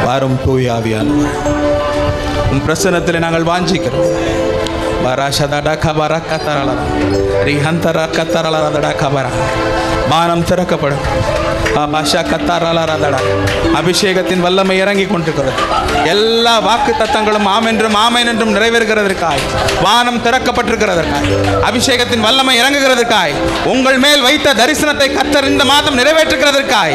வாரும் தூய ஆவியானவர், உன் பிரசன்னத்தில் நாங்கள் வாஞ்சிக்கிறோம். வானம் திறக்கப்படும். அபிஷேகத்தின் வல்லமை இறங்கி கொண்டிருக்கிறது. எல்லா வாக்கு தத்தங்களும் ஆமென்றும் ஆமென் என்றும் நிறைவேறுகிறதற்காய் வானம் திறக்கப்பட்டிருக்கிறதற்காய் அபிஷேகத்தின் வல்லமை இறங்குகிறதற்காய் உங்கள் மேல் வைத்த தரிசனத்தை கர்த்தர் இந்த மாதம் நிறைவேற்றுகிறதற்காய்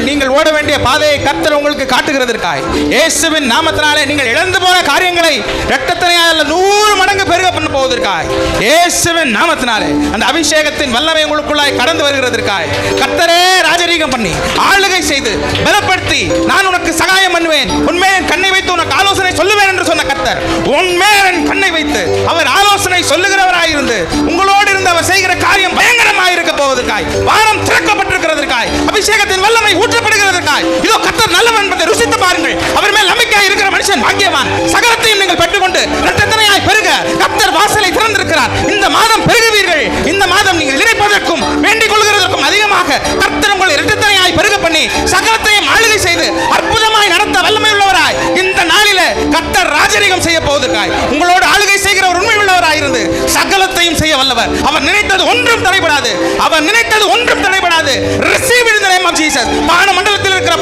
நீங்கள் ஓட வேண்டிய பாதையை கர்த்தர் உங்களுக்கு காட்டுகிறதற்காய் இயேசுவின் நாமத்தினாலே நீங்கள் இழந்து போன காரியங்களை இரட்டத்தனையால் 100 மடங்கு பெருக பண்ண போவதற்காய் இயேசுவின் நாமத்தினாலே அந்த அபிஷேகத்தின் வல்லமை உங்களுக்குள்ளாய் கடந்து வருகிறதற்காய் கர்த்தரே ராஜரீகம் பண்ணி ஆளுகை செய்து பலப்படுத்தி நான் உனக்கு சகாயம் பண்ணுவேன், உன்மேல் என் கண்ணை வைத்து உனக்கு ஆலோசனை சொல்லுவேன் என்று சொன்ன கர்த்தர் உன்மேல் என் கண்ணை வைத்து அவர் ஆலோசனை சொல்லுகிறவராயிருந்து உங்களோடு இருந்து அவர் செய்கிற காரியம் பயங்கரமாக இருக்க போவதற்காய் வானம் திறக்கப்பட்டிருக்கிறதற்காய் அபிஷேகத்தின் வல்லமை ஊற்றப்படுகிறதற்காய் இதோ கர்த்தர் நல்லவன் என்பதை ருசித்து பாருங்கள். அவர் மேல் நம்பிக்கையாக இருக்கிற மனுஷன் பாக்கியவான். சகலத்தையும் நீங்கள் பெற்றுக்கொண்டு இரட்டத்தனையாய் பெருக கர்த்தர் வாசலை திறந்திருக்கிறார். இந்த மாதம் பெருகுவீர்கள். இந்த மாதம் நீங்கள் நினைப்பதற்கும் வேண்டிக் கொள்கிறதற்கும் அதிகமாக கர்த்தர் உங்களை இரட்டத்தனையாய் பெருக பண்ணி சகலத்தையும் ஆளுகை செய்து அற்புதமாய் நடத்த வல்லமை உள்ளவராய் இந்த நாளிலே கர்த்தர் ராஜரீகம் செய்ய போவதற்காய் உங்களோடு ஆளுகை செய்கிற ஒரு உண்மை உள்ளவராயிருந்து சகலத்தையும் செய்ய வல்லவர். அவர் நினைத்தது ஒன்றும் தடைபடாது. அவர் நினைத்தது ஒன்றும் தடைபடாது. Receive in the name of Jesus. வான மண்டலத்தில் இருக்கிற